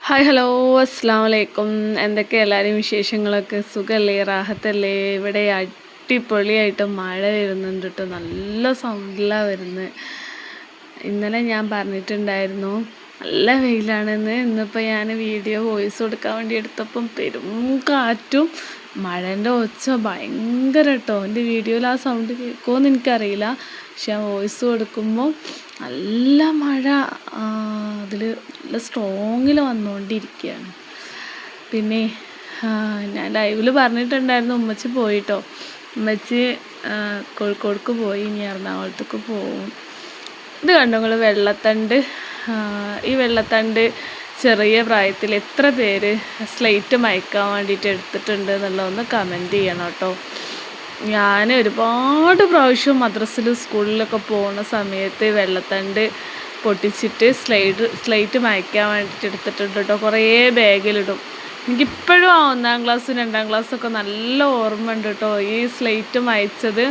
Hi hello അസ്സാം വലൈക്കും. എന്തൊക്കെ എല്ലാവരും വിശേഷങ്ങളൊക്കെ? സുഖമല്ലേ, റാഹത്തല്ലേ? ഇവിടെ അടിപൊളിയായിട്ട് മഴ വരുന്നുണ്ട് കേട്ടോ. നല്ല സൗണ്ടിലാണ് വരുന്നത്. ഇന്നലെ ഞാൻ പറഞ്ഞിട്ടുണ്ടായിരുന്നു നല്ല വെയിലാണെന്ന്. ഇന്നിപ്പോൾ ഞാൻ വീഡിയോ വോയിസ് കൊടുക്കാൻ വേണ്ടി എടുത്തപ്പം പെരും കാറ്റും മഴേൻ്റെ ഒച്ച ഭയങ്കര കേട്ടോ. എൻ്റെ വീഡിയോയിൽ ആ സൗണ്ട് കേൾക്കുമോയെന്ന് എനിക്കറിയില്ല, പക്ഷെ ഞാൻ വോയിസ് കൊടുക്കുമ്പോൾ നല്ല മഴ അതിൽ നല്ല സ്ട്രോങ്ങിൽ വന്നുകൊണ്ടിരിക്കുകയാണ്. പിന്നെ ഞാൻ ലൈവിൽ പറഞ്ഞിട്ടുണ്ടായിരുന്നു ഉമ്മച്ചി പോയിട്ടോ. ഉമ്മച്ചി കോഴിക്കോടേക്ക് പോയി, ഇനി എറണാകുളത്തേക്ക് പോവും. ഇത് കണ്ടോ നിങ്ങൾ, വെള്ളത്തണ്ട്. ഈ വെള്ളത്തണ്ട് ചെറിയ പ്രായത്തിൽ എത്ര പേര് സ്ലേറ്റ് മയക്കാൻ വേണ്ടിയിട്ട് എടുത്തിട്ടുണ്ട് എന്നുള്ളതൊന്ന് കമൻറ്റ് ചെയ്യണം കേട്ടോ. ഞാൻ ഒരുപാട് പ്രാവശ്യം മദ്രസയിലും സ്കൂളിലൊക്കെ പോകുന്ന സമയത്ത് വെള്ളത്തണ്ട് പൊട്ടിച്ചിട്ട് സ്ലേറ്റ് മയക്കാൻ വേണ്ടിയിട്ട് എടുത്തിട്ടുണ്ട് കേട്ടോ. കുറേ ബാഗിലിടും. എനിക്കിപ്പോഴും ആ 1-ാം ക്ലാസ്സും 2-ാം ക്ലാസ്സൊക്കെ നല്ല ഓർമ്മ ഉണ്ട് കേട്ടോ. ഈ സ്ലേറ്റ് മയച്ചത്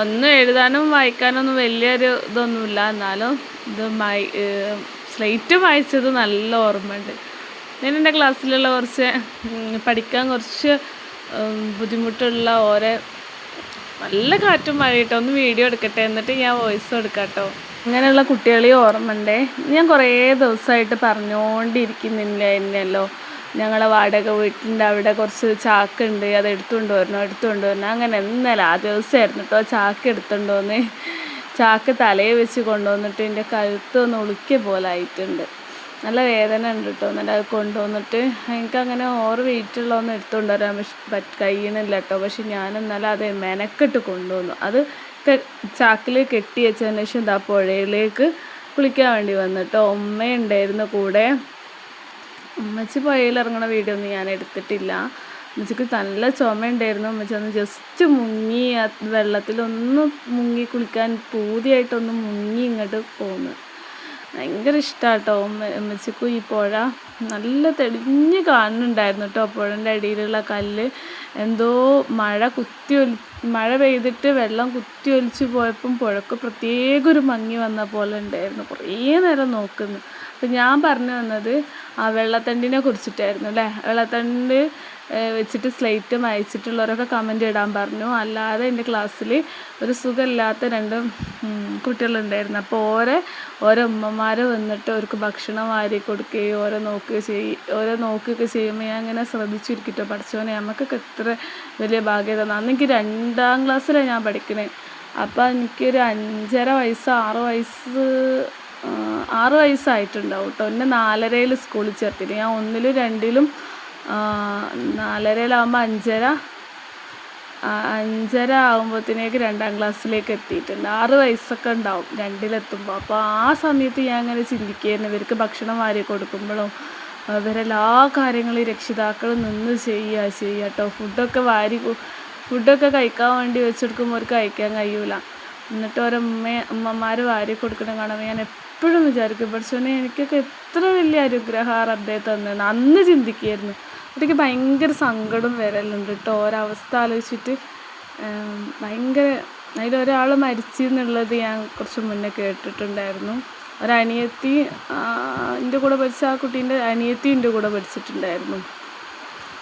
ഒന്നും എഴുതാനും വായിക്കാനൊന്നും വലിയൊരു ഇതൊന്നുമില്ല, എന്നാലും ഇത് സ്ലേറ്റ് മയച്ചത് നല്ല ഓർമ്മയുണ്ട്. ഞാൻ എൻ്റെ ക്ലാസ്സിലുള്ള പഠിക്കാൻ കുറച്ച് ബുദ്ധിമുട്ടുള്ള നല്ല കാറ്റും മഴയിട്ടോ. ഒന്ന് വീഡിയോ എടുക്കട്ടെ, എന്നിട്ട് ഞാൻ വോയിസ് കൊടുക്കാം കേട്ടോ. അങ്ങനെയുള്ള കുട്ടികളെ ഓർമ്മയുണ്ടേ. ഞാൻ കുറേ ദിവസമായിട്ട് പറഞ്ഞുകൊണ്ടിരിക്കുന്നില്ലല്ലോ, ഞങ്ങളെ വാടക വീട്ടിൻ്റെ അവിടെ കുറച്ച് ചാക്കുണ്ട്, അത് എടുത്തുകൊണ്ട് വരണം. അങ്ങനെ ഇന്നലെ ആ ദിവസമായിരുന്നു കേട്ടോ ചാക്ക് എടുത്തുകൊണ്ട് വന്ന്. ചാക്ക് തലയിൽ വെച്ച് കൊണ്ടുവന്നിട്ട് എൻ്റെ കഴുത്ത് ഒന്ന് ഉളുക്കിയ പോലെ ആയിട്ടുണ്ട്. നല്ല വേദന ഉണ്ട് കേട്ടോ. എന്നിട്ട് അത് കൊണ്ടുവന്നിട്ട് എനിക്കങ്ങനെ വെയിറ്റുള്ളതൊന്നും എടുത്തുകൊണ്ട് വരാൻ കഴിയണില്ല കേട്ടോ. പക്ഷെ ഞാൻ ഇന്നലെ അത് മെനക്കെട്ട് കൊണ്ടുവന്നു. അത് ചാക്കിൽ കെട്ടി വെച്ചതിന് ശേഷം ഇതാ പുഴയിലേക്ക് കുളിക്കാൻ വേണ്ടി വന്നിട്ടോ. ഉമ്മയുണ്ടായിരുന്നു കൂടെ. ഉമ്മച്ചി പുഴയിൽ ഇറങ്ങണ വീഡിയോ ഒന്നും ഞാൻ എടുത്തിട്ടില്ല. ഉമ്മച്ചിക്ക് നല്ല ചുമ ഉണ്ടായിരുന്നു. ഉമ്മച്ചി ഒന്ന് ജസ്റ്റ് മുങ്ങി, വെള്ളത്തിലൊന്ന് മുങ്ങി കുളിക്കാൻ പൂതിയായിട്ടൊന്ന് മുങ്ങി ഇങ്ങോട്ട് പോന്നു. ഭയങ്കര ഇഷ്ടമാണ് കേട്ടോ ഉമ്മച്ചിക്കും ഈ പുഴ. നല്ല തെളിഞ്ഞ് കാണുന്നുണ്ടായിരുന്നു കേട്ടോ പുഴൻ്റെ അടിയിലുള്ള കല്ല്. എന്തോ മഴ പെയ്തിട്ട് വെള്ളം കുത്തി ഒലിച്ച് പോയപ്പം പുഴക്ക് പ്രത്യേക ഒരു ഭംഗി വന്ന പോലെ ഉണ്ടായിരുന്നു. കുറേ നേരം നോക്കുന്നു. അപ്പം ഞാൻ പറഞ്ഞു വന്നത് ആ വെള്ളത്തണ്ടിനെ കുറിച്ചിട്ടായിരുന്നു അല്ലേ. വെള്ളത്തണ്ട് വെച്ചിട്ട് സ്ലേറ്റ് മയച്ചിട്ടുള്ളവരൊക്കെ കമൻ്റ് ഇടാൻ പറഞ്ഞു. അല്ലാതെ എൻ്റെ ക്ലാസ്സിൽ ഒരു സുഖമില്ലാത്ത 2 കുട്ടികളുണ്ടായിരുന്നു. അപ്പോൾ ഓരോ ഉമ്മമാർ വന്നിട്ട് അവർക്ക് ഭക്ഷണം വാരി കൊടുക്കുകയും ഓരോ നോക്കുകയൊക്കെ ചെയ്യുമ്പോൾ ഞാൻ അങ്ങനെ ശ്രദ്ധിച്ചിരിക്കട്ടോ. പഠിച്ചോനെ, നമുക്കൊക്കെ എത്ര വലിയ ഭാഗ്യത. അന്നെനിക്ക് 2-ാം ക്ലാസ്സിലാണ് ഞാൻ പഠിക്കണേ. അപ്പോൾ എനിക്കൊരു 5.5 വയസ്സ് 6 വയസ്സായിട്ടുണ്ടാവും കേട്ടോ. എന്നെ 4.5 സ്കൂളിൽ ചേർത്തിട്ട്, ഞാൻ 1-ലും 2-ലും 4.5-ലാകുമ്പോൾ 5.5 ആകുമ്പോഴത്തേക്ക് 2-ാം ക്ലാസ്സിലേക്ക് എത്തിയിട്ടുണ്ട്. 6 വയസ്സൊക്കെ ഉണ്ടാവും 2-ലെത്തുമ്പോൾ. അപ്പോൾ ആ സമയത്ത് ഞാൻ അങ്ങനെ ചിന്തിക്കുകയായിരുന്നു, ഇവർക്ക് ഭക്ഷണം വാരി കൊടുക്കുമ്പോഴും ഇവരെല്ലാ കാര്യങ്ങളും രക്ഷിതാക്കൾ നിന്ന് ചെയ്യുക കേട്ടോ. ഫുഡൊക്കെ കഴിക്കാൻ വേണ്ടി വെച്ചെടുക്കുമ്പോൾ അവർക്ക് കഴിക്കാൻ കഴിയൂല. എന്നിട്ട് ഉമ്മമാർ വാരി കൊടുക്കണം കാണുമ്പോൾ ഞാൻ എപ്പോഴും വിചാരിക്കും, പഠിച്ചോനെ എനിക്കൊക്കെ എത്ര വലിയ അനുഗ്രഹം റബ്ബേ തന്നെന്ന് അന്ന് ചിന്തിക്കുകയായിരുന്നു. എനിക്ക് ഭയങ്കര സങ്കടം വരലുണ്ട് കേട്ടോ ഒരവസ്ഥ ആലോചിച്ചിട്ട്. ഭയങ്കര അതിലൊരാൾ മരിച്ചു എന്നുള്ളത് ഞാൻ കുറച്ച് മുന്നേ കേട്ടിട്ടുണ്ടായിരുന്നു. ഒരനിയത്തി, എൻ്റെ കൂടെ പഠിച്ച ആ കുട്ടീൻ്റെ അനിയത്തി എൻ്റെ കൂടെ പഠിച്ചിട്ടുണ്ടായിരുന്നു.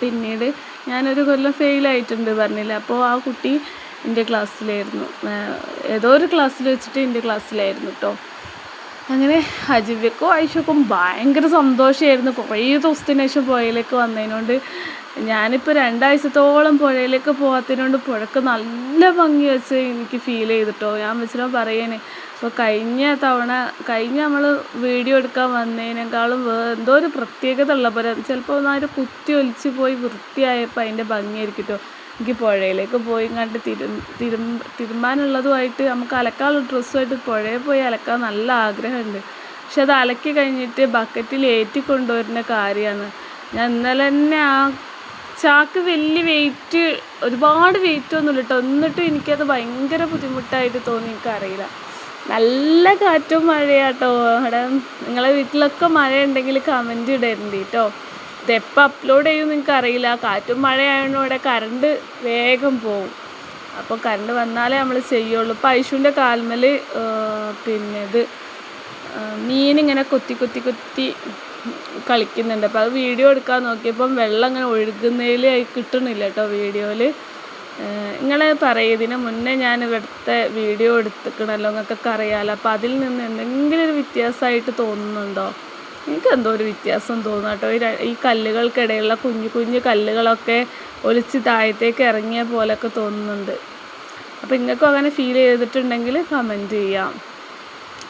പിന്നീട് ഞാനൊരു കൊല്ലം ഫെയിലായിട്ടുണ്ട് പറഞ്ഞില്ല. അപ്പോൾ ആ കുട്ടി എൻ്റെ ക്ലാസ്സിലായിരുന്നു, ഏതോ ഒരു ക്ലാസ്സിൽ വെച്ചിട്ട് എൻ്റെ ക്ലാസ്സിലായിരുന്നു കേട്ടോ. അങ്ങനെ ഹജിവ്യക്കും ആയിഷക്കും ഭയങ്കര സന്തോഷമായിരുന്നു. കുറേ ദിവസത്തിന് ശേഷം പുഴയിലേക്ക് വന്നതിനോണ്ട്. ഞാനിപ്പോൾ 2 ആഴ്ചത്തോളം പുഴയിലേക്ക് പോകാത്തതിനോണ്ട് പുഴക്ക് നല്ല ഭംഗി വെച്ച് എനിക്ക് ഫീൽ ചെയ്തിട്ടോ. ഞാൻ വെച്ചിട്ട് പറയേനെ, അപ്പോൾ കഴിഞ്ഞ നമ്മൾ വീഡിയോ എടുക്കാൻ വന്നതിനേക്കാളും എന്തോ ഒരു പ്രത്യേകത ഉള്ള പോലെ, ചിലപ്പോൾ ഒന്നായിട്ട് കുത്തി ഒലിച്ച് പോയി വൃത്തിയായപ്പോൾ അതിൻ്റെ ഭംഗിയായിരിക്കും കേട്ടോ. എനിക്ക് പുഴയിലേക്ക് പോയി കണ്ട് തിരുമ്പാനുള്ളതുമായിട്ട് നമുക്ക് അലക്കാനുള്ള ഡ്രസ്സുമായിട്ട് പുഴയിൽ പോയി അലക്കാൻ നല്ല ആഗ്രഹമുണ്ട്. പക്ഷെ അത് അലക്കി കഴിഞ്ഞിട്ട് ബക്കറ്റിൽ ഏറ്റി കൊണ്ടുവരുന്ന കാര്യമാണ്. ഞാൻ ഇന്നലെ തന്നെ ആ ചാക്ക് ഒരുപാട് വെയിറ്റ് ഒന്നുമില്ല കേട്ടോ. എന്നിട്ടും എനിക്കത് ഭയങ്കര ബുദ്ധിമുട്ടായിട്ട് തോന്നി. എനിക്കറിയില്ല, നല്ല കാറ്റും മഴയാട്ടോ അവിടെ. നിങ്ങളെ വീട്ടിലൊക്കെ മഴ ഉണ്ടെങ്കിൽ കമൻറ്റ് ഇടരുത് കേട്ടോ. ഇതെപ്പോൾ അപ്ലോഡ് ചെയ്യുമെന്ന് എനിക്കറിയില്ല. കാറ്റും മഴയായതുകൊണ്ട് ഇവിടെ കറണ്ട് വേഗം പോവും. അപ്പോൾ കറണ്ട് വന്നാലേ നമ്മൾ ചെയ്യുള്ളൂ. ഇപ്പോൾ ഐഷുവിൻ്റെ കാൽമേൽ മീനിങ്ങനെ കൊത്തി കളിക്കുന്നുണ്ട്. അപ്പോൾ അത് വീഡിയോ എടുക്കാൻ നോക്കിയപ്പം വെള്ളം അങ്ങനെ ഒഴുകുന്നതിൽ കിട്ടണില്ല കേട്ടോ വീഡിയോയിൽ. നിങ്ങൾ പറയും ഇതിന് മുന്നേ ഞാൻ ഇവിടുത്തെ വീഡിയോ എടുത്തിക്കണല്ലോ എന്നൊക്കെ അറിയാമല്ലോ. അപ്പോൾ അതിൽ നിന്ന് എന്തെങ്കിലും ഒരു വ്യത്യാസമായിട്ട് തോന്നുന്നുണ്ടോ? എനിക്ക് എന്തോ ഒരു വ്യത്യാസം തോന്നുന്നു കേട്ടോ. ഈ കല്ലുകൾക്കിടയിലുള്ള കുഞ്ഞു കുഞ്ഞു കല്ലുകളൊക്കെ ഒലിച്ച് താഴത്തേക്ക് ഇറങ്ങിയ പോലെയൊക്കെ തോന്നുന്നുണ്ട്. അപ്പോൾ നിങ്ങൾക്കും അങ്ങനെ ഫീൽ ചെയ്തിട്ടുണ്ടെങ്കിൽ കമൻറ്റ് ചെയ്യാം.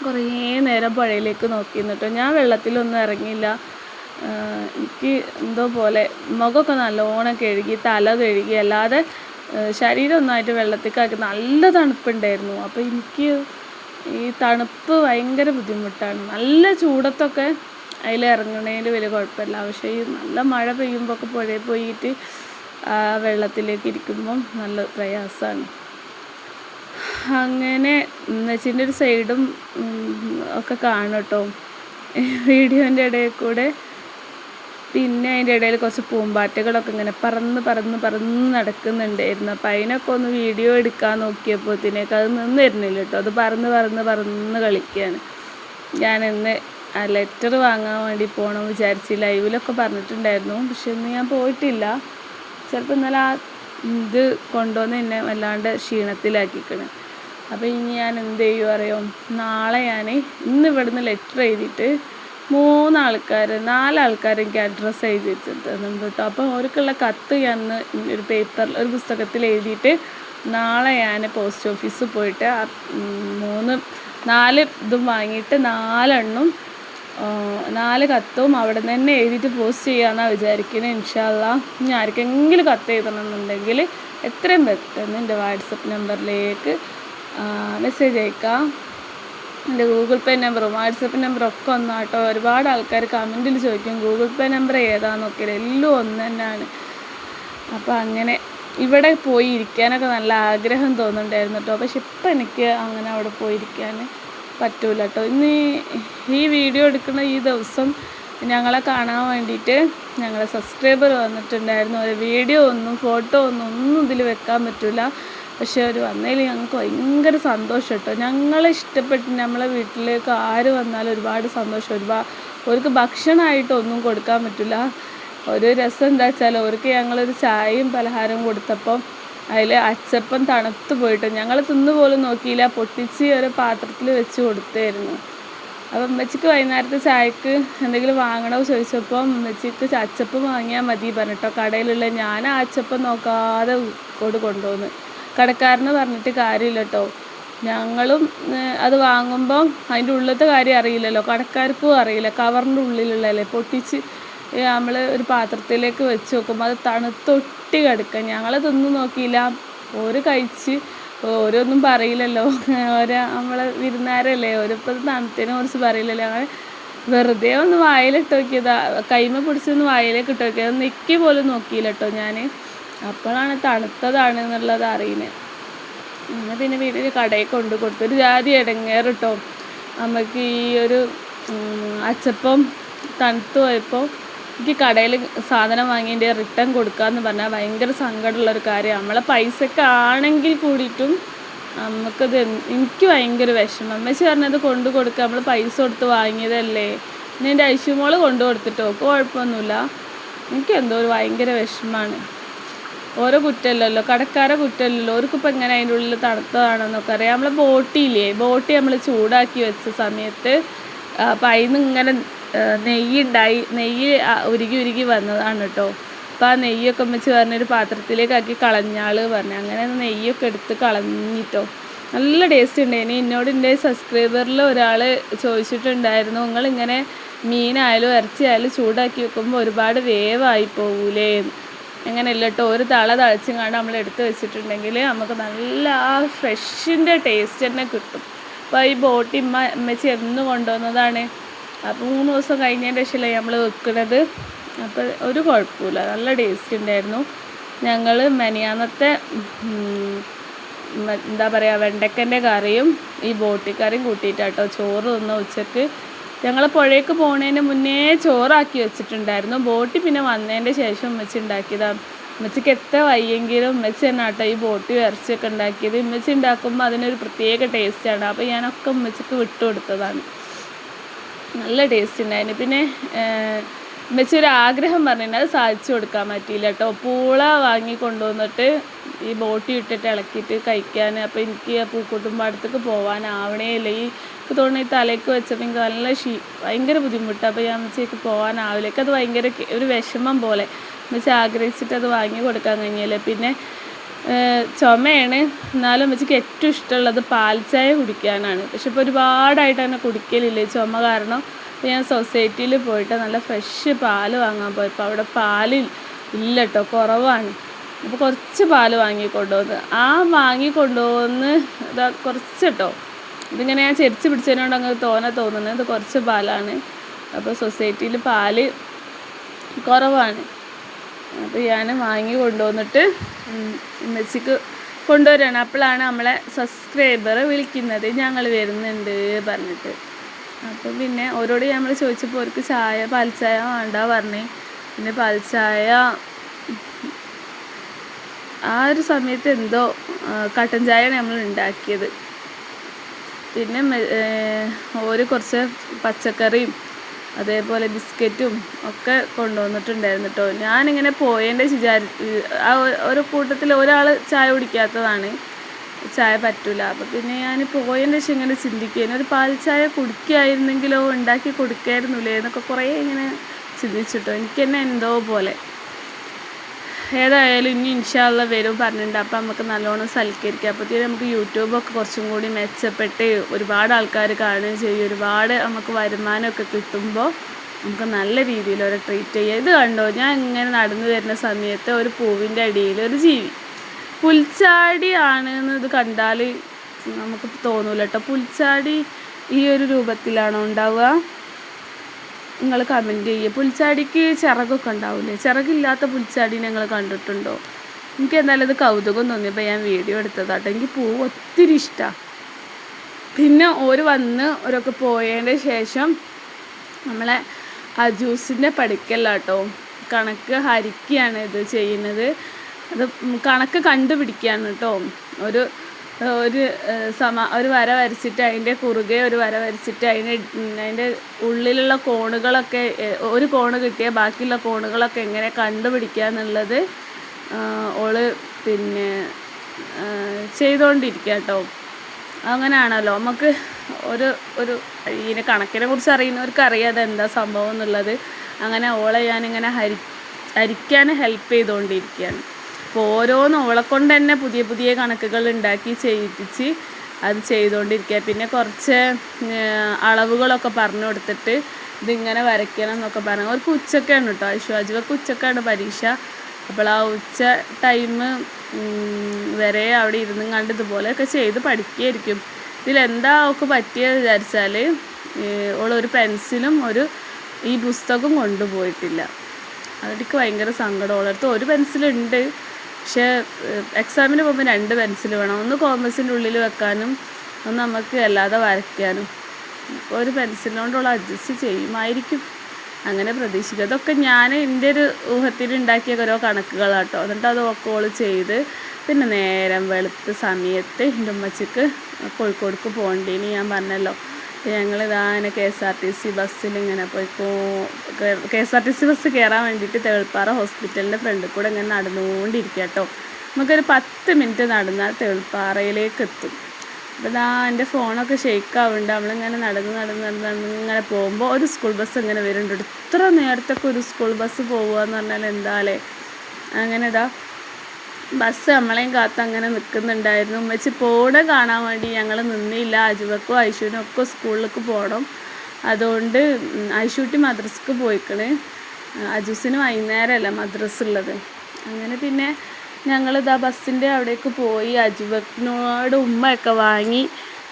കുറേ നേരം പുഴയിലേക്ക് നോക്കി നിന്നിട്ടോ. ഞാൻ വെള്ളത്തിലൊന്നും ഇറങ്ങിയില്ല. എനിക്ക് എന്തോ പോലെ മുഖമൊക്കെ നല്ലോണം കഴുകി, തല കഴുകി, അല്ലാതെ ശരീരം ഒന്നായിട്ട് വെള്ളത്തേക്കാക്കി. നല്ല തണുപ്പുണ്ടായിരുന്നു. അപ്പോൾ എനിക്ക് ഈ തണുപ്പ് ഭയങ്കര ബുദ്ധിമുട്ടാണ്. നല്ല ചൂടത്തൊക്കെ അതിൽ ഇറങ്ങണതിൽ വലിയ കുഴപ്പമില്ല. പക്ഷേ ഈ നല്ല മഴ പെയ്യുമ്പോൾ ഒക്കെ പുഴയിൽ പോയിട്ട് വെള്ളത്തിലേക്ക് ഇരിക്കുമ്പം നല്ല പ്രയാസമാണ്. അങ്ങനെ ഉമ്മച്ചീൻ്റെ ഒരു സൈഡും ഒക്കെ കാണും കേട്ടോ വീഡിയോൻ്റെ ഇടയിൽ കൂടെ. പിന്നെ അതിൻ്റെ ഇടയിൽ കുറച്ച് പൂമ്പാറ്റകളൊക്കെ ഇങ്ങനെ പറന്ന് നടക്കുന്നുണ്ടായിരുന്നു. അപ്പം അതിനൊക്കെ ഒന്ന് വീഡിയോ എടുക്കാൻ നോക്കിയപ്പോഴത്തേക്ക് അത് നിന്ന് തരുന്നില്ല കേട്ടോ. അത് പറന്ന് കളിക്കുകയാണ്. ഞാനിന്ന് ആ ലെറ്റർ വാങ്ങാൻ വേണ്ടി പോകണമെന്ന് വിചാരിച്ച് ലൈവിലൊക്കെ പറഞ്ഞിട്ടുണ്ടായിരുന്നു. പക്ഷെ ഇന്ന് ഞാൻ പോയിട്ടില്ല. ചിലപ്പോൾ ഇന്നലെ ആ ഇത് കൊണ്ടുവന്ന് എന്നെ വല്ലാണ്ട് ക്ഷീണത്തിലാക്കിക്കണം. അപ്പോൾ ഇനി ഞാൻ എന്ത് ചെയ്യും അറിയാം, നാളെ ഞാൻ ഇന്ന് ഇവിടുന്ന് ലെറ്റർ എഴുതിയിട്ട് 4 ആൾക്കാർ എനിക്ക് അഡ്രസ്സ് എഴുതി വെച്ചിട്ടുണ്ട് കേട്ടോ. അപ്പോൾ അവർക്കുള്ള കത്ത് ഞാൻ ഒരു ഒരു പുസ്തകത്തിൽ എഴുതിയിട്ട് നാളെ ഞാൻ പോസ്റ്റ് ഓഫീസിൽ പോയിട്ട് 4 ഇതും വാങ്ങിയിട്ട് 4 കത്തും അവിടെ നിന്ന് തന്നെ എഴുതിയിട്ട് പോസ്റ്റ് ചെയ്യാമെന്നാണ് വിചാരിക്കുന്നത്. ഇൻഷാ അല്ലാഹ് ഇനി ആർക്കെങ്കിലും കത്ത് എഴുതണമെന്നുണ്ടെങ്കിൽ എത്രയും പെട്ടെന്ന് എൻ്റെ വാട്സപ്പ് നമ്പറിലേക്ക് മെസ്സേജ് അയക്കാം. എൻ്റെ ഗൂഗിൾ പേ നമ്പറും വാട്സപ്പ് നമ്പറും ഒക്കെ ഒന്നാട്ടോ. ഒരുപാട് ആൾക്കാർ കമൻറ്റിൽ ചോദിക്കും ഗൂഗിൾ പേ നമ്പർ ഏതാണെന്നൊക്കെ. എല്ലാം ഒന്ന് തന്നെയാണ്. അപ്പോൾ അങ്ങനെ ഇവിടെ പോയി ഇരിക്കാനൊക്കെ നല്ല ആഗ്രഹം തോന്നുന്നുണ്ടായിരുന്നു കേട്ടോ. പക്ഷെ ഇപ്പം എനിക്ക് അങ്ങനെ അവിടെ പോയിരിക്കാൻ പറ്റൂല കേട്ടോ. ഇന്ന് ഈ വീഡിയോ എടുക്കുന്ന ഈ ദിവസം ഞങ്ങളെ കാണാൻ വേണ്ടിയിട്ട് ഞങ്ങളെ സബ്സ്ക്രൈബർ വന്നിട്ടുണ്ടായിരുന്നു. ഒരു വീഡിയോ ഫോട്ടോ ഒന്നും ഇതിൽ വെക്കാൻ പറ്റില്ല. പക്ഷെ അവർ വന്നതിൽ ഞങ്ങൾക്ക് ഭയങ്കര സന്തോഷം കേട്ടോ. ഞങ്ങളെ ഇഷ്ടപ്പെട്ട് നമ്മളെ വീട്ടിലേക്ക് ആര് വന്നാലും ഒരുപാട് സന്തോഷം. അവർക്ക് ഭക്ഷണമായിട്ടൊന്നും കൊടുക്കാൻ പറ്റില്ല. ഒരു രസം എന്താ വെച്ചാൽ അവർക്ക് ഞങ്ങളൊരു ചായയും പലഹാരവും കൊടുത്തപ്പം അതിൽ അച്ചപ്പം തണുത്ത് പോയിട്ട് ഞങ്ങൾ തിന്നുപോലും നോക്കിയില്ല, പൊട്ടിച്ച് ഒരു പാത്രത്തിൽ വെച്ച് കൊടുത്തായിരുന്നു. അപ്പം ഉമ്മച്ചിക്ക് വൈകുന്നേരത്തെ ചായക്ക് എന്തെങ്കിലും വാങ്ങണോ ചോദിച്ചപ്പോൾ ഉമ്മച്ചിക്ക് അച്ചപ്പം വാങ്ങിയാൽ മതി പറഞ്ഞിട്ടോ കടയിലുള്ള. ഞാൻ ആ അച്ചപ്പം നോക്കാതെ കൊണ്ടുപോകുന്നു. കടക്കാരന് പറഞ്ഞിട്ട് കാര്യമില്ല കേട്ടോ. ഞങ്ങളും അത് വാങ്ങുമ്പം അതിൻ്റെ ഉള്ളിലത്തെ കാര്യം അറിയില്ലല്ലോ, കടക്കാർക്കും അറിയില്ല. കവറിൻ്റെ ഉള്ളിലുള്ളതല്ലേ പൊട്ടിച്ച് നമ്മൾ ഒരു പാത്രത്തിലേക്ക് വെച്ച് നോക്കുമ്പോൾ അത് തണുത്തൊട്ടി കിടക്കുക. ഞങ്ങളതൊന്നും നോക്കിയില്ല. ഓര് കഴിച്ച് ഓരോന്നും പറയില്ലല്ലോ. നമ്മളെ വിരുന്നാരല്ലേ, ഓരിപ്പോൾ തണുത്തതിനെ കുറിച്ച് പറയില്ലല്ലോ. അങ്ങനെ വെറുതെ ഒന്ന് വായിലിട്ട് നോക്കിയതാ, കൈമ പിടിച്ചൊന്ന് വായിലേക്ക് ഇട്ട് നോക്കിയത്. നെക്കി പോലും നോക്കിയില്ല കേട്ടോ ഞാൻ. അപ്പോഴാണ് തണുത്തതാണ് എന്നുള്ളത് അറിയുന്നത്. അങ്ങനെ പിന്നെ വീട്ടിൽ കടയിൽ കൊടുത്തു. ഒരു ജാതി ഇടങ്ങേറ് കേട്ടോ. നമുക്ക് ഈ ഒരു അച്ചപ്പം തണുത്ത് പോയപ്പോൾ എനിക്ക് കടയിൽ സാധനം വാങ്ങിയതിൻ്റെ റിട്ടേൺ കൊടുക്കാമെന്ന് പറഞ്ഞാൽ ഭയങ്കര സങ്കടമുള്ളൊരു കാര്യമാണ്. നമ്മളെ പൈസക്ക് ആണെങ്കിൽ കൂടിയിട്ടും നമുക്കത് എനിക്ക് ഭയങ്കര വിഷമം. അമ്മച്ചി പറഞ്ഞത് കൊടുക്കുക, നമ്മൾ പൈസ കൊടുത്ത് വാങ്ങിയതല്ലേ. പിന്നെ എൻ്റെ ഐശ്വര്യമോള് കൊടുത്തിട്ടോ കുഴപ്പമൊന്നുമില്ല. എനിക്കെന്തോ ഒരു ഭയങ്കര വിഷമമാണ്. ഓരോ കുറ്റമല്ലല്ലോ, കടക്കാരെ കുറ്റമല്ലല്ലോ. അവർക്കിപ്പോൾ എങ്ങനെ അതിൻ്റെ ഉള്ളിൽ തണുത്തതാണെന്നൊക്കെ അറിയാം. നമ്മളെ ബോട്ടി നമ്മൾ ചൂടാക്കി വെച്ച സമയത്ത് അപ്പം അതിൽ നിന്ന് ഇങ്ങനെ നെയ്യ് ഉരുകി വന്നതാണ് കേട്ടോ. അപ്പോൾ ആ നെയ്യൊക്കെ വെച്ച് പറഞ്ഞൊരു പാത്രത്തിലേക്കാക്കി കളഞ്ഞാൾ പറഞ്ഞു. അങ്ങനെ നെയ്യൊക്കെ എടുത്ത് കളഞ്ഞിട്ടോ. നല്ല ടേസ്റ്റ് ഉണ്ടായിന്. എന്നോട് എൻ്റെ സബ്സ്ക്രൈബറിൽ ഒരാൾ ചോദിച്ചിട്ടുണ്ടായിരുന്നു, നിങ്ങളിങ്ങനെ മീനായാലും ഇറച്ചിയായാലും ചൂടാക്കി വെക്കുമ്പോൾ ഒരുപാട് വേവായി പോകൂലേ. അങ്ങനെയല്ല കേട്ടോ. ഒരു തളച്ചും കണ്ട് നമ്മൾ എടുത്ത് വെച്ചിട്ടുണ്ടെങ്കിൽ നമുക്ക് നല്ല ആ ഫ്രഷിൻ്റെ ടേസ്റ്റ് തന്നെ കിട്ടും. അപ്പോൾ ഈ ബോട്ടി ഉമ്മച്ചി എന്ന് കൊണ്ടുവന്നതാണ്. അപ്പോൾ 3 ദിവസം കഴിഞ്ഞതിൻ്റെ ശേഷമല്ലേ നമ്മൾ വെക്കുന്നത്. അപ്പോൾ ഒരു കുഴപ്പമില്ല, നല്ല ടേസ്റ്റ് ഉണ്ടായിരുന്നു. ഞങ്ങൾ മെനിയാന്നത്തെ എന്താ പറയുക വെണ്ടയ്ക്കൻ്റെ കറിയും ഈ ബോട്ടിക്കറിയും കൂട്ടിയിട്ടാട്ടോ ചോറ് തിന്ന ഉച്ചക്ക്. ഞങ്ങൾ പുഴയ്ക്ക് പോകുന്നതിന് മുന്നേ ചോറാക്കി വെച്ചിട്ടുണ്ടായിരുന്നു. ബോട്ടി പിന്നെ വന്നതിൻ്റെ ശേഷം ഉമ്മച്ചി ഉണ്ടാക്കിയതാണ്. ഉമ്മച്ചിക്ക് എത്ര വയ്യെങ്കിലും ഉമ്മച്ചി തന്നെ കേട്ടോ ഈ ബോട്ടി ഇറച്ചിയൊക്കെ ഉണ്ടാക്കിയത്. ഉമ്മച്ചി ഉണ്ടാക്കുമ്പോൾ അതിനൊരു പ്രത്യേക ടേസ്റ്റാണ്. അപ്പോൾ ഞാനൊക്കെ ഉമ്മച്ചിക്ക് വിട്ടുകൊടുത്തതാണ്. നല്ല ടേസ്റ്റ് ഉണ്ടായിരുന്നു. പിന്നെ ഉമ്മച്ചി ആഗ്രഹം പറഞ്ഞിട്ട് അത് സാധിച്ചു കൊടുക്കാൻ പറ്റിയില്ല കേട്ടോ. പൂള വാങ്ങി കൊണ്ടുവന്നിട്ട് ഈ ബോട്ടി ഇട്ടിട്ട് ഇളക്കിയിട്ട് കഴിക്കാൻ. അപ്പോൾ എനിക്ക് ആ പൂക്കോട്ടുംപാടത്തേക്ക് പോകാനാവണേ ഇല്ല. എനിക്ക് തോന്നുന്നു ഈ തലയ്ക്ക് വെച്ചപ്പോൾ എനിക്ക് നല്ല ഭയങ്കര ബുദ്ധിമുട്ടാണ്. അപ്പോൾ ഞാൻ ഉമ്മച്ചിക്ക് പോകാനാവില്ല. അത് ഭയങ്കര ഒരു വിഷമം പോലെ. ഉമ്മച്ചി ആഗ്രഹിച്ചിട്ട് അത് വാങ്ങി കൊടുക്കാൻ കഴിഞ്ഞില്ല. പിന്നെ ചുമയാണ്. എന്നാലും ഉമ്മച്ചിക്ക് ഏറ്റവും ഇഷ്ടമുള്ളത് പാൽ ചായ കുടിക്കാനാണ്. പക്ഷെ ഇപ്പോൾ ഒരുപാടായിട്ട് തന്നെ കുടിക്കലില്ല ചുമ കാരണം. അപ്പോൾ ഞാൻ സൊസൈറ്റിയിൽ പോയിട്ട് നല്ല ഫ്രഷ് പാല് വാങ്ങാൻ പോയപ്പോൾ അവിടെ പാല് ഇല്ല കേട്ടോ, കുറവാണ്. അപ്പോൾ കുറച്ച് പാല് വാങ്ങിക്കൊണ്ടുവന്ന് വാങ്ങിക്കൊണ്ടുവന്ന് ഇതാ കുറച്ച് കേട്ടോ. ഇതിങ്ങനെ ഞാൻ ചെരിച്ച് പിടിച്ചതിനോട് അങ്ങ് തോന്നുന്നത് ഇത് കുറച്ച് പാലാണ്. അപ്പോൾ സൊസൈറ്റിയിൽ പാല് കുറവാണ്. അപ്പോൾ ഞാൻ വാങ്ങി കൊണ്ടുവന്നിട്ട് ഉമ്മച്ചിക്ക് കൊണ്ടുവരികയാണ്. അപ്പോഴാണ് നമ്മളെ സബ്സ്ക്രൈബർ വിളിക്കുന്നത്, ഞങ്ങൾ വരുന്നുണ്ട് പറഞ്ഞിട്ട്. അപ്പോൾ പിന്നെ ഓരോട് നമ്മൾ ചോദിച്ചപ്പോൾ അവർക്ക് പാൽ ചായ വേണ്ട പറഞ്ഞ്. പിന്നെ പാൽ ചായ ആ ഒരു സമയത്ത് എന്തോ കട്ടൻ ചായയാണ് നമ്മൾ ഉണ്ടാക്കിയത്. പിന്നെ ഒരു കുറച്ച് പച്ചക്കറിയും അതേപോലെ ബിസ്ക്കറ്റും ഒക്കെ കൊണ്ടുവന്നിട്ടുണ്ടായിരുന്നു കേട്ടോ. ഞാനിങ്ങനെ പോയതിൻ്റെ ആ ഒരു കൂട്ടത്തിൽ ഒരാൾ ചായ കുടിക്കാത്തതാണ്, ചായ പറ്റില്ല. അപ്പോൾ പിന്നെ ഞാൻ പോയതിൻ്റെ ശേഷം ഇങ്ങനെ ചിന്തിക്കുകയാണ്, ഒരു പാൽ ചായ കുടിക്കുകയായിരുന്നെങ്കിലോ, ഉണ്ടാക്കി കൊടുക്കായിരുന്നില്ലേ എന്നൊക്കെ കുറേ ഇങ്ങനെ ചിന്തിച്ചിട്ടോ. എനിക്ക് തന്നെ എന്തോ പോലെ. ഏതായാലും ഇനി ഇൻഷാ അല്ലാഹ് വരും പറഞ്ഞിട്ടുണ്ട്. അപ്പോൾ നമുക്ക് നല്ലോണം സൽക്കരിക്കാം. അപ്പോഴത്തേക്കും നമുക്ക് യൂട്യൂബൊക്കെ കുറച്ചും കൂടി മെച്ചപ്പെട്ട് ഒരുപാട് ആൾക്കാർ കാണുകയും ചെയ്യും. ഒരുപാട് നമുക്ക് വരുമാനമൊക്കെ കിട്ടുമ്പോൾ നമുക്ക് നല്ല രീതിയിൽ ഒരു ട്രീറ്റ് ചെയ്യാം. ഇത് കണ്ടോ, ഞാൻ ഇങ്ങനെ നടന്നു വരുന്ന സമയത്ത് ഒരു പൂവിൻ്റെ അടിയിൽ ഒരു ജീവി പുൽച്ചാടി ആണെന്ന് ഇത് കണ്ടാൽ നമുക്ക് തോന്നൂല കേട്ടോ. പുൽച്ചാടി ഈ ഒരു രൂപത്തിലാണോ ഉണ്ടാവുക? നിങ്ങൾ കമൻറ്റ് ചെയ്യുക. പുൽച്ചാടിക്ക് ചിറകൊക്കെ ഉണ്ടാവില്ലേ? ചിറകില്ലാത്ത പുൽച്ചാടി ഞങ്ങൾ കണ്ടിട്ടുണ്ടോ? എനിക്ക് എന്തായാലും ഇത് കൗതുകം തോന്നിയപ്പോൾ ഞാൻ വീഡിയോ എടുത്തതാട്ടോ. എനിക്ക് പൂവ് ഒത്തിരി ഇഷ്ടമാണ്. പിന്നെ ഓരൊക്കെ പോയതിൻ്റെ ശേഷം നമ്മളെ അജൂസിൻ്റെ പഠിക്കലാട്ടോ, കണക്ക് ഹരിക്കുകയാണ് ഇത് ചെയ്യുന്നത്. അത് കണക്ക് കണ്ടുപിടിക്കുകയാണ് കേട്ടോ. ഒരു വര വരച്ചിട്ട് അതിൻ്റെ കുറുകെ ഒരു വര വരച്ചിട്ട് അതിൻ്റെ ഉള്ളിലുള്ള കോണുകളൊക്കെ, ഒരു കോണ് കിട്ടിയാൽ ബാക്കിയുള്ള കോണുകളൊക്കെ എങ്ങനെ കണ്ടുപിടിക്കുക എന്നുള്ളത് ഓള് പിന്നെ ചെയ്തുകൊണ്ടിരിക്കുക കേട്ടോ. അങ്ങനെയാണല്ലോ നമുക്ക് ഇതിനെ കണക്കിനെ കുറിച്ച് അറിയുന്നവർക്ക് അറിയാം അതെന്താ സംഭവം എന്നുള്ളത്. അങ്ങനെ ഓളെ ഞാനിങ്ങനെ ഹരിക്കാൻ ഹെൽപ്പ് ചെയ്തുകൊണ്ടിരിക്കുകയാണ്. അപ്പോൾ ഓരോന്നും ഓളെ കൊണ്ട് തന്നെ പുതിയ പുതിയ കണക്കുകൾ ഉണ്ടാക്കി ചെയ്യിപ്പിച്ച് അത് ചെയ്തുകൊണ്ടിരിക്കുക. പിന്നെ കുറച്ച് അളവുകളൊക്കെ പറഞ്ഞു കൊടുത്തിട്ട് ഇതിങ്ങനെ വരയ്ക്കണം എന്നൊക്കെ പറഞ്ഞു. അവർക്ക് ഉച്ചക്കാണ് കേട്ടോ, അജുവക്ക് ഉച്ചക്കാണ് പരീക്ഷ. അപ്പോൾ ആ ഉച്ച ടൈം വരെ അവിടെ ഇരുന്നും കണ്ട് ഇതുപോലെയൊക്കെ ചെയ്ത് പഠിക്കുകയായിരിക്കും. ഇതിലെന്താ അവൾക്ക് പറ്റിയത് വിചാരിച്ചാൽ ഓളൊരു പെൻസിലും ഈ പുസ്തകം കൊണ്ടുപോയിട്ടില്ല. അതെനിക്ക് ഭയങ്കര സങ്കടം. ഓളടുത്ത് ഒരു പെൻസിലുണ്ട്, പക്ഷേ എക്സാമിന് പോകുമ്പോൾ 2 പെൻസിൽ വേണം. ഒന്ന് കോമ്പസിൻ്റെ ഉള്ളിൽ വെക്കാനും ഒന്ന് നമുക്ക് അല്ലാതെ വരയ്ക്കാനും. അപ്പോൾ ഒരു പെൻസിലുകൊണ്ടുള്ള അഡ്ജസ്റ്റ് ചെയ്യുമായിരിക്കും, അങ്ങനെ പ്രതീക്ഷിക്കുക. അതൊക്കെ ഞാൻ എൻ്റെ ഒരു ഊഹത്തിൽ ഉണ്ടാക്കിയ ഓരോ കണക്കുകളാട്ടോ. എന്നിട്ട് അത് ഓൾ ചെയ്ത് പിന്നെ നേരം വെളുത്ത സമയത്ത് എൻ്റെ ഉമ്മച്ചിക്ക് കോഴിക്കോടേക്ക് പോകേണ്ടീന് ഞാൻ പറഞ്ഞല്ലോ. ഞങ്ങളിങ്ങനെ KSRTC ബസ്സിലിങ്ങനെ KSRTC ബസ് കയറാൻ വേണ്ടിയിട്ട് തേൾപ്പാറ ഹോസ്പിറ്റലിൻ്റെ ഫ്രണ്ടിൽ കൂടെ ഇങ്ങനെ നടന്നുകൊണ്ടിരിക്കുക കേട്ടോ. നമുക്കൊരു 10 മിനിറ്റ് നടന്നാൽ തേൾപ്പാറയിലേക്ക് എത്തും. അപ്പോൾ എൻ്റെ ഫോണൊക്കെ ഷെയ്ക്കാവുന്നുണ്ട്. നമ്മളിങ്ങനെ നടന്ന് ഇങ്ങനെ പോകുമ്പോൾ ഒരു സ്കൂൾ ബസ് ഇങ്ങനെ വരുന്നുണ്ട്. ഇത്ര നേരത്തൊക്കെ ഒരു സ്കൂൾ ബസ് പോകുക എന്ന് പറഞ്ഞാൽ എന്താലേ. അങ്ങനെ ബസ് നമ്മളെയും കാത്ത് അങ്ങനെ നിൽക്കുന്നുണ്ടായിരുന്നു. ഉമ്മച്ചി പോടെ കാണാൻ വേണ്ടി ഞങ്ങൾ നിന്നില്ല. അജുവക്കും ഐഷുവിനും ഒക്കെ സ്കൂളിലേക്ക് പോകണം. അതുകൊണ്ട് ഐഷൂട്ടി മദ്രസക്ക് പോയിക്കണ്. അജൂസിന് വൈകുന്നേരമല്ല മദ്രസ ഉള്ളത്. അങ്ങനെ പിന്നെ ഞങ്ങളിതാ ബസ്സിൻ്റെ അവിടേക്ക് പോയി. അജുവക്കിനോട് ഉമ്മയൊക്കെ വാങ്ങി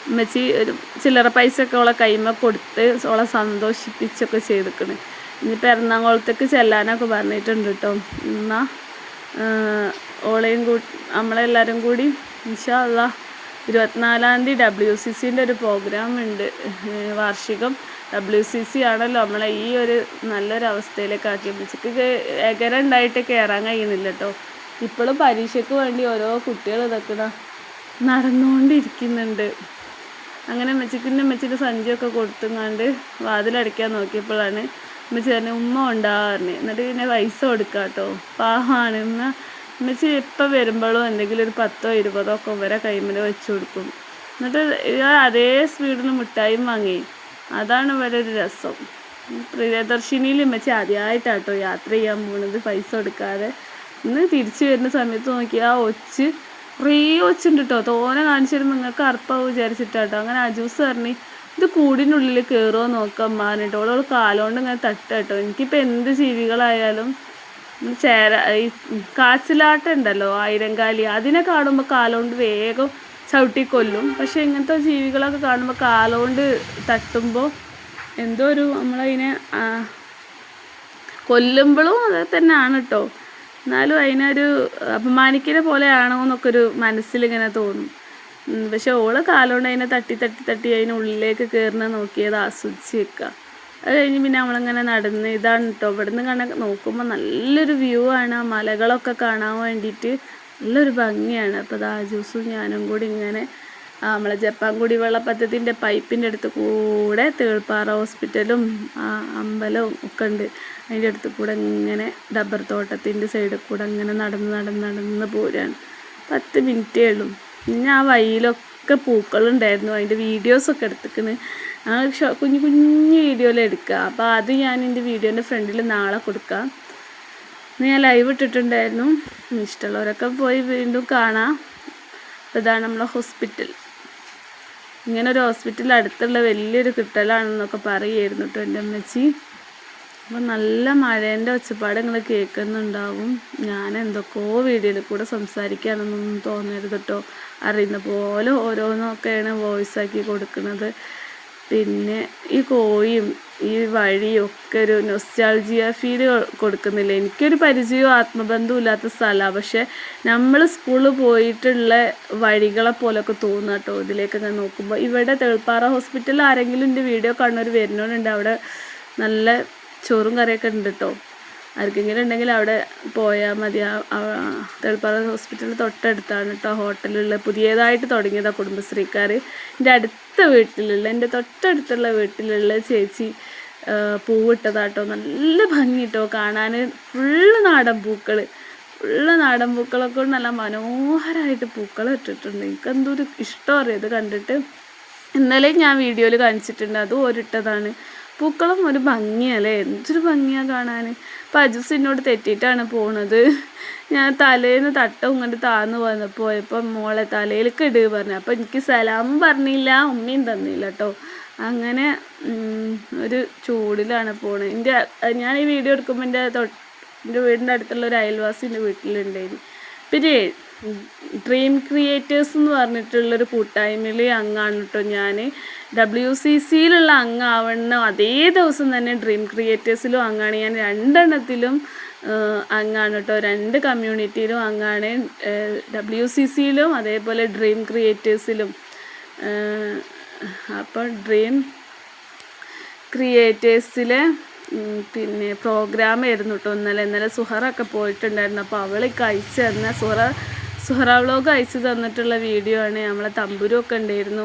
ഉമ്മച്ചി ഒരു ചില്ലറ പൈസ ഒക്കെ ഓളെ കൈമ കൊടുത്ത് ഓളെ സന്തോഷിപ്പിച്ചൊക്കെ ചെയ്തിക്കണ്. ഇനിയിപ്പോൾ എറണാകുളത്തേക്ക് ചെല്ലാനൊക്കെ പറഞ്ഞിട്ടുണ്ട് കേട്ടോ. എന്നാൽ ഓളെയും നമ്മളെല്ലാവരും കൂടി ഇൻഷാ അല്ലാഹ് 24-ാം തീയതി WCCൻ്റെ ഒരു പ്രോഗ്രാം ഉണ്ട്, വാർഷികം. WCC ആണല്ലോ നമ്മളെ ഈ ഒരു നല്ലൊരു അവസ്ഥയിലേക്ക് ആക്കി. ഉമ്മച്ചിക്ക് എകരണ്ടായിട്ട് കയറാൻ കഴിയുന്നില്ല കേട്ടോ. ഇപ്പോഴും പരീക്ഷയ്ക്ക് വേണ്ടി ഓരോ കുട്ടികൾ ഇതൊക്കെ നടന്നുകൊണ്ടിരിക്കുന്നുണ്ട്. അങ്ങനെ ഉമ്മച്ചിൻ്റെ സഞ്ചിയൊക്കെ കൊടുത്തുങ്ങാണ്ട് വാതിലടയ്ക്കാൻ നോക്കിയപ്പോഴാണ് ഉമ്മച്ചി തന്നെ ഉമ്മ ഉണ്ടാകാറുണ്ട്. എന്നിട്ട് പിന്നെ പൈസ കൊടുക്കുക കേട്ടോ. പാവമാണ് ഉമ്മച്ചി എപ്പോൾ വരുമ്പോഴും എന്തെങ്കിലും ഒരു 10 20 ഒക്കെ ഇവരെ കൈമിൽ വെച്ച് കൊടുക്കും. എന്നിട്ട് അതേ സ്പീഡിൽ മിഠായും വാങ്ങി. അതാണ് ഇവരെ ഒരു രസം. പ്രിയദർശിനിയിൽ ഉമ്മച്ചി ആദ്യമായിട്ടാട്ടോ യാത്ര ചെയ്യാൻ പോകുന്നത് പൈസ കൊടുക്കാതെ. ഇന്ന് തിരിച്ചു വരുന്ന സമയത്ത് നോക്കിയാൽ ആ ഒച്ച് കുറേ ഒച്ചുണ്ട് കേട്ടോ. തോനെ കാണിച്ചു തരുമ്പോൾ നിങ്ങൾക്ക് അർപ്പാവും വിചാരിച്ചിട്ടാട്ടോ. അങ്ങനെ അജൂസ് പറഞ്ഞ് ഇത് കൂടിനുള്ളിൽ കയറുമോ നോക്കാം പറഞ്ഞിട്ടോ. ഓളോട് കാലുകൊണ്ട് ഇങ്ങനെ തട്ടുക കേട്ടോ. എനിക്കിപ്പോൾ എന്ത് ജീവികളായാലും ഈ കാച്ചിലാട്ടം ഉണ്ടല്ലോ, 1000 കാലി, അതിനെ കാണുമ്പോൾ കാലുകൊണ്ട് വേഗം ചവിട്ടിക്കൊല്ലും. പക്ഷെ ഇങ്ങനത്തെ ജീവികളൊക്കെ കാണുമ്പോൾ കാലുകൊണ്ട് തട്ടുമ്പോൾ എന്തോ ഒരു നമ്മളതിനെ കൊല്ലുമ്പോഴും അത് തന്നെയാണ് കേട്ടോ. എന്നാലും അതിനൊരു അപമാനിക്കുന്ന പോലെയാണോ എന്നൊക്കെ ഒരു മനസ്സിലിങ്ങനെ തോന്നും. പക്ഷെ ഓള് കാലുകൊണ്ട് അതിനെ തട്ടി തട്ടി തട്ടി അതിനുള്ളിലേക്ക് കയറുന്ന നോക്കിയത് ആസ്വദിച്ച് വെക്കുക. അത് കഴിഞ്ഞ് പിന്നെ നമ്മളിങ്ങനെ നടന്ന് ഇതാണ് കേട്ടോ. ഇവിടെ നിന്ന് നോക്കുമ്പോൾ നല്ലൊരു വ്യൂ ആണ്. ആ മലകളൊക്കെ കാണാൻ വേണ്ടിയിട്ട് നല്ലൊരു ഭംഗിയാണ്. അപ്പോൾ അത് ആജൂസും ഞാനും കൂടി ഇങ്ങനെ നമ്മളെ ജപ്പാൻ കുടിവെള്ള പദ്ധതിൻ്റെ പൈപ്പിൻ്റെ അടുത്ത് കൂടെ തേൾപ്പാറ ഹോസ്പിറ്റലും അമ്പലവും ഒക്കെ ഉണ്ട്. അതിൻ്റെ അടുത്ത് കൂടെ ഇങ്ങനെ ഡബ്ബർ തോട്ടത്തിൻ്റെ സൈഡിൽ കൂടെ ഇങ്ങനെ നടന്ന് പോരാണ്. 10 മിനിറ്റേ ഉള്ളൂ. പിന്നെ ആ വഴിയിലൊക്കെ പൂക്കളുണ്ടായിരുന്നു. അതിൻ്റെ വീഡിയോസൊക്കെ എടുത്തിക്കണ്. കുഞ്ഞു വീഡിയോയിൽ എടുക്കുക. അപ്പോൾ അത് ഞാൻ എൻ്റെ വീഡിയോൻ്റെ ഫ്രണ്ടിൽ നാളെ കൊടുക്കാം. ഇന്ന് ഞാൻ ലൈവ് ഇട്ടിട്ടുണ്ടായിരുന്നു. ഇഷ്ടമുള്ളവരൊക്കെ പോയി വീണ്ടും കാണാം. അപ്പോൾ ഇതാണ് നമ്മളെ ഹോസ്പിറ്റൽ. ഇങ്ങനെ ഒരു ഹോസ്പിറ്റൽ അടുത്തുള്ള വലിയൊരു കിട്ടലാണെന്നൊക്കെ പറയുമായിരുന്നു കേട്ടോ എൻ്റെ അമ്മച്ചി. അപ്പോൾ നല്ല മഴേൻ്റെ ഒച്ചപ്പാട് നിങ്ങൾ കേൾക്കുന്നുണ്ടാവും. ഞാൻ എന്തൊക്കെയോ വീഡിയോയിൽ കൂടെ സംസാരിക്കാനൊന്നും തോന്നരുത് കേട്ടോ. അറിയുന്ന പോലെ ഓരോന്നൊക്കെയാണ് വോയിസ് ആക്കി കൊടുക്കുന്നത്. പിന്നെ ഈ കോയും ഈ വഴിയൊക്കെ ഒരു നൊസ്റ്റാൾജിയ ഫീൽ കൊടുക്കുന്നില്ല. എനിക്കൊരു പരിചയവും ആത്മബന്ധവും ഇല്ലാത്ത സ്ഥലമാണ്. പക്ഷെ നമ്മൾ സ്കൂളിൽ പോയിട്ടുള്ള വഴികളെ പോലൊക്കെ തോന്നുക കേട്ടോ ഇതിലേക്കൊക്കെ നോക്കുമ്പോൾ. ഇവിടെ തേൾപ്പാറ ഹോസ്പിറ്റലിൽ ആരെങ്കിലും എൻ്റെ വീഡിയോ കാണുന്നവർ വരുന്നവരുണ്ട്. അവിടെ നല്ല ചോറും കറിയൊക്കെ ഉണ്ട് കേട്ടോ. ആർക്കെങ്കിലും ഉണ്ടെങ്കിൽ അവിടെ പോയാൽ മതി. തേൾപ്പാറ ഹോസ്പിറ്റൽ തൊട്ടടുത്താണ് കേട്ടോ ഹോട്ടലുള്ള. പുതിയതായിട്ട് തുടങ്ങിയതാണ് കുടുംബശ്രീക്കാർ. എൻ്റെ തൊട്ടടുത്തുള്ള വീട്ടിലുള്ള ചേച്ചി പൂവിട്ടതാട്ടോ. നല്ല ഭംഗി കേട്ടോ കാണാൻ. ഫുള്ള് നാടൻ പൂക്കളൊക്കെ കൊണ്ട് നല്ല മനോഹരമായിട്ട് പൂക്കൾ ഇട്ടിട്ടുണ്ട്. എനിക്കെന്തൊരു ഇഷ്ടം അറിയാം ഇത് കണ്ടിട്ട്. ഇന്നലെ ഞാൻ വീഡിയോയിൽ കാണിച്ചിട്ടുണ്ട്. അതും ഒരിട്ടതാണ്. പൂക്കളും ഒരു ഭംഗിയല്ലേ, എന്തൊരു ഭംഗിയാണ് കാണാൻ. അപ്പം അജൂസ് എന്നോട് തെറ്റിയിട്ടാണ് പോണത്. ഞാൻ തലേന്ന് തട്ടം ഇങ്ങോട്ട് താന്ന് പോയപ്പോൾ മോളെ തലയിലേക്ക് ഇടുക പറഞ്ഞു. അപ്പോൾ എനിക്ക് സലാം പറഞ്ഞില്ല, ഉമ്മയും തന്നില്ല കേട്ടോ. അങ്ങനെ ഒരു ചൂടിലാണ് പോണത്. ഞാൻ ഈ വീഡിയോ എടുക്കുമ്പോൾ എൻ്റെ വീടിൻ്റെ അടുത്തുള്ള ഒരു അയൽവാസി എൻ്റെ വീട്ടിലുണ്ടായിരുന്നു. പിന്നെ ഡ്രീം ക്രിയേറ്റേഴ്സ് എന്ന് പറഞ്ഞിട്ടുള്ളൊരു കൂട്ടായ്മയിൽ അംഗമാണ് കേട്ടോ ഞാൻ. WCCയിലുള്ള അംഗമാവണം അതേ ദിവസം തന്നെ ഡ്രീം ക്രിയേറ്റേഴ്സിലും അംഗമാണ് ഞാൻ. 2 എണ്ണത്തിലും അംഗമാണ് കേട്ടോ. 2 കമ്മ്യൂണിറ്റിയിലും അംഗമാണ്. WCCയിലും അതേപോലെ ഡ്രീം ക്രിയേറ്റേഴ്സിലും. അപ്പോൾ ഡ്രീം ക്രിയേറ്റേഴ്സിലെ പിന്നെ പ്രോഗ്രാമായിരുന്നു കേട്ടോ ഇന്നലെ സുഹറൊക്കെ പോയിട്ടുണ്ടായിരുന്നു. അപ്പോൾ അവൾക്ക് അയച്ചു തന്ന സുഹറ വ്ളോഗ് അയച്ചു തന്നിട്ടുള്ള വീഡിയോ ആണ്. നമ്മളെ തമ്പുരൊക്കെ ഉണ്ടായിരുന്നു.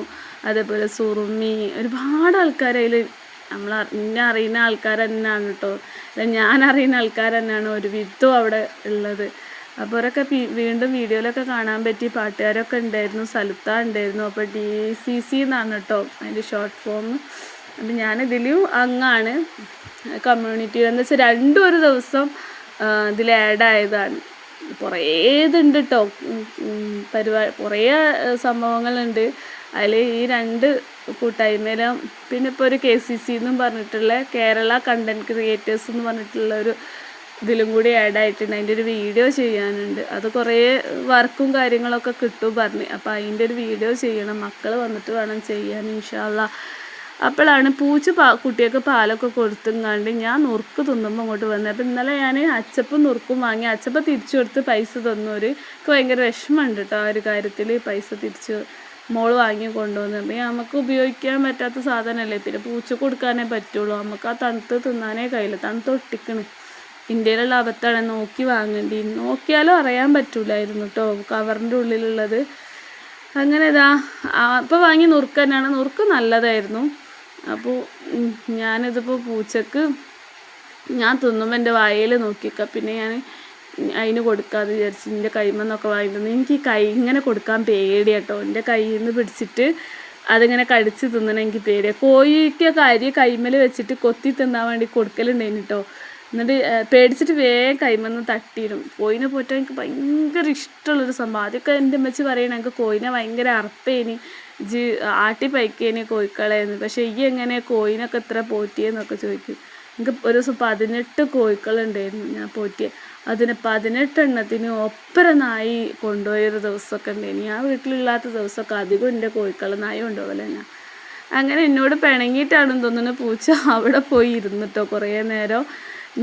അതേപോലെ സുറുമി, ഒരുപാട് ആൾക്കാർ അതിൽ എന്നെ അറിയുന്ന ആൾക്കാർ തന്നെയാണ് കേട്ടോ. ഞാൻ അറിയുന്ന ആൾക്കാർ തന്നെയാണ് ഒരു വിധവും അവിടെ ഉള്ളത്. അപ്പോൾ അവരൊക്കെ വീണ്ടും വീഡിയോയിലൊക്കെ കാണാൻ പറ്റി. പാട്ടുകാരൊക്കെ ഉണ്ടായിരുന്നു, സലുത്ത ഉണ്ടായിരുന്നു. അപ്പോൾ DCC എന്നാണ് കേട്ടോ അതിൻ്റെ ഷോർട്ട് ഫോം. അപ്പം ഞാനിതിലും അംഗമാണ് കമ്മ്യൂണിറ്റിയിൽ. എന്താ വെച്ചാൽ 2 ഒരു ദിവസം ഇതിൽ ആഡായതാണ്. കുറേ ഇതുണ്ട് കേട്ടോ കുറേ സംഭവങ്ങളുണ്ട് അതിൽ. ഈ 2 കൂട്ടായ്മയിലും പിന്നെ ഇപ്പോൾ ഒരു KCC എന്നും പറഞ്ഞിട്ടുള്ള കേരള കണ്ടൻറ് ക്രിയേറ്റേഴ്സ് എന്ന് പറഞ്ഞിട്ടുള്ള ഒരു ഇതിലും കൂടി ആഡായിട്ടുണ്ട്. അതിൻ്റെ ഒരു വീഡിയോ ചെയ്യാനുണ്ട്. അത് കുറേ വർക്കും കാര്യങ്ങളൊക്കെ കിട്ടും പറഞ്ഞ്. അപ്പോൾ അതിൻ്റെ ഒരു വീഡിയോ ചെയ്യണം. മക്കൾ വന്നിട്ട് വേണം ചെയ്യാൻ ഇൻഷാ അല്ലാഹ്. അപ്പോഴാണ് കുട്ടിയൊക്കെ പാലൊക്കെ കൊടുത്തുങ്ങാണ്ട് ഞാൻ നുറുക്ക് തിന്നുമ്പോൾ അങ്ങോട്ട് വന്നത്. അപ്പോൾ ഇന്നലെ ഞാൻ അച്ചപ്പം നുറുക്കും വാങ്ങി. അച്ചപ്പം തിരിച്ചു കൊടുത്ത് പൈസ തന്നവർക്ക് ഭയങ്കര വിഷമമുണ്ട് കേട്ടോ ആ ഒരു കാര്യത്തിൽ. പൈസ തിരിച്ച് മോള് വാങ്ങി കൊണ്ടുവന്ന്. അപ്പോൾ നമുക്ക് ഉപയോഗിക്കാൻ പറ്റാത്ത സാധനമല്ലേ, പിന്നെ പൂച്ചക്ക് കൊടുക്കാനേ പറ്റുള്ളൂ. നമുക്ക് ആ തണുത്ത് തിന്നാനേ കഴിയില്ല. തണുത്ത് ഒട്ടിക്കണ്. ഇന്ത്യയിലുള്ള അബദ്ധമാണ്. നോക്കി വാങ്ങേണ്ടി. നോക്കിയാലും അറിയാൻ പറ്റൂലായിരുന്നു കേട്ടോ കവറിൻ്റെ ഉള്ളിലുള്ളത്. അങ്ങനെ ഇതാ അപ്പോൾ വാങ്ങി നുറുക്ക് തന്നെയാണ്. നുറുക്ക് നല്ലതായിരുന്നു. അപ്പോൾ ഞാനിതിപ്പോൾ പൂച്ചക്ക് ഞാൻ തിന്നുമ്പോൾ എൻ്റെ വായിൽ നോക്കിക്കുക. പിന്നെ ഞാൻ അതിന് കൊടുക്കാമെന്ന് വിചാരിച്ചു. എൻ്റെ കൈമെന്നൊക്കെ വാങ്ങി തിന്നു. എനിക്ക് ഈ കൈ ഇങ്ങനെ കൊടുക്കാൻ പേടിയാട്ടോ. എൻ്റെ കയ്യിൽ നിന്ന് പിടിച്ചിട്ട് അതിങ്ങനെ കടിച്ച് തിന്നണം എനിക്ക് പേടിയാണ്. കോഴിക്കൊക്കെ അരി കൈമേൽ വെച്ചിട്ട് കൊത്തി തിന്നാൻ വേണ്ടി കൊടുക്കലുണ്ടായിരുന്നു കേട്ടോ. എന്നിട്ട് പേടിച്ചിട്ട് വേഗം കൈമെന്ന് തട്ടിയിടും. കോഴിനെ പോറ്റാൻ എനിക്ക് ഭയങ്കര ഇഷ്ടമുള്ളൊരു സംഭവം. ആദ്യമൊക്കെ എൻ്റെ അമ്മച്ചി പറയണ എനിക്ക് കോഴിനെ ഭയങ്കര അറപ്പേനി, ആട്ടി പൈക്കേനി കോഴിക്കളേന്ന്. പക്ഷേ ഈ എങ്ങനെ കോഴിനൊക്കെ ഇത്ര പോറ്റിയെന്നൊക്കെ ചോദിക്കും. എനിക്ക് ഒരു ദിവസം 18 കോഴിക്കളുണ്ടായിരുന്നു ഞാൻ പോറ്റിയത്. അതിന് 18 എണ്ണത്തിന് ഒപ്പര നായി കൊണ്ടുപോയൊരു ദിവസമൊക്കെ ഉണ്ടായിരുന്നു. ഞാൻ വീട്ടിലില്ലാത്ത ദിവസമൊക്കെ അധികം എൻ്റെ കോഴിക്കളെ നായി കൊണ്ടുപോകല തന്നെ. അങ്ങനെ എന്നോട് പിണങ്ങിയിട്ടാണെന്ന് തോന്നുന്നു പൂച്ച അവിടെ പോയി ഇരുന്നിട്ടോ കുറേ നേരം.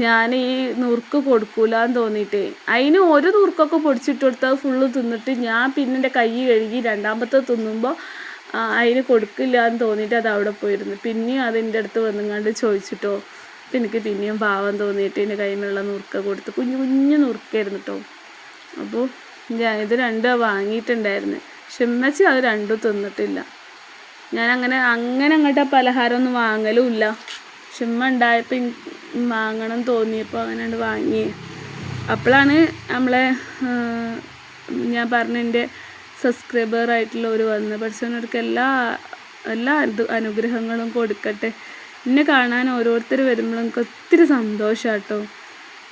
ഞാൻ ഈ നുറുക്ക് കൊടുക്കൂലെന്ന് തോന്നിയിട്ടേ അതിന് ഒരു നുറുക്കൊക്കെ പൊടിച്ചിട്ട് കൊടുത്താൽ ഫുള്ള് തിന്നിട്ട് ഞാൻ പിന്നെ എൻ്റെ കൈ കഴുകി രണ്ടാമത്തെ തിന്നുമ്പോൾ അതിന് കൊടുക്കില്ല എന്ന് തോന്നിയിട്ട് അത് അവിടെ പോയിരുന്നു. പിന്നെയും അതിൻ്റെ അടുത്ത് വന്നുങ്ങാണ്ട് ചോദിച്ചിട്ടോ. അപ്പം എനിക്ക് പിന്നെയും പാവം തോന്നിയിട്ട് എൻ്റെ കയ്യിലുള്ള നുറുക്ക കൊടുത്ത് കുഞ്ഞു കുഞ്ഞു നുറുക്കായിരുന്നു കേട്ടോ. അപ്പോൾ ഇത് രണ്ടും വാങ്ങിയിട്ടുണ്ടായിരുന്നു. ക്ഷമ്മച്ചി അത് രണ്ടും തിന്നിട്ടില്ല. ഞാൻ അങ്ങനെ അങ്ങോട്ട് പലഹാരമൊന്നും വാങ്ങലും ഇല്ല. ക്ഷമ ഉണ്ടായപ്പോൾ വാങ്ങണം തോന്നിയപ്പോൾ അങ്ങനെ വാങ്ങി. അപ്പോഴാണ് നമ്മളെ ഞാൻ പറഞ്ഞ എൻ്റെ സബ്സ്ക്രൈബറായിട്ടുള്ളവർ വന്ന് പഠിച്ചവർക്ക് എല്ലാ അനുഗ്രഹങ്ങളും കൊടുക്കട്ടെ. എന്നെ കാണാൻ ഓരോരുത്തർ വരുമ്പോൾ എനിക്ക് ഒത്തിരി സന്തോഷമാണ് കേട്ടോ.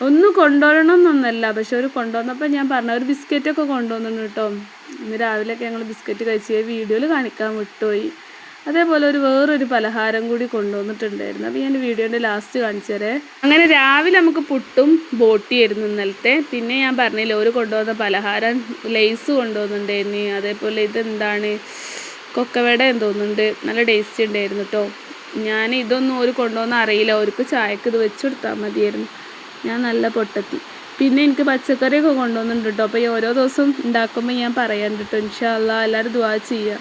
ഒന്നും കൊണ്ടുവരണമെന്നൊന്നല്ല, പക്ഷെ ഒരു കൊണ്ടുവന്നപ്പോൾ ഞാൻ പറഞ്ഞ ഒരു ബിസ്ക്കറ്റൊക്കെ കൊണ്ടുവന്നു കേട്ടോ. ഇന്ന് രാവിലെയൊക്കെ ഞങ്ങൾ ബിസ്ക്കറ്റ് കഴിച്ച് വീഡിയോയിൽ കാണിക്കാൻ വിട്ടുപോയി. അതേപോലെ വേറൊരു പലഹാരം കൂടി കൊണ്ടുവന്നിട്ടുണ്ടായിരുന്നു. അപ്പോൾ ഞാൻ വീഡിയോൻ്റെ ലാസ്റ്റ് കാണിച്ചു തരാം. അങ്ങനെ രാവിലെ നമുക്ക് പുട്ടും ബോട്ടിയായിരുന്നു ഇന്നലത്തെ. പിന്നെ ഞാൻ പറഞ്ഞില്ല ഒരു കൊണ്ടുവന്ന പലഹാരം ലേസ് കൊണ്ടുവന്നിട്ടുണ്ടായിരുന്നു. അതേപോലെ ഇതെന്താണ് കൊക്കവട എന്ന് തോന്നുന്നുണ്ട്, നല്ല ടേസ്റ്റ് ഉണ്ടായിരുന്നു കേട്ടോ. ഞാൻ ഇതൊന്നും ഒരു കൊണ്ടുവന്ന് അറിയില്ല, അവർക്ക് ചായക്ക് ഇത് വെച്ച് കൊടുത്താൽ മതിയായിരുന്നു. ഞാൻ നല്ല പൊട്ടത്തി. പിന്നെ എനിക്ക് പച്ചക്കറിയൊക്കെ കൊണ്ടുവന്നിട്ടുണ്ട് കേട്ടോ. അപ്പോൾ ഈ ഓരോ ദിവസം ഉണ്ടാക്കുമ്പോൾ ഞാൻ പറയാൻ കേട്ടോ. ഇൻഷാ അല്ലാഹ് എല്ലാവരും ദുആ ചെയ്യുക.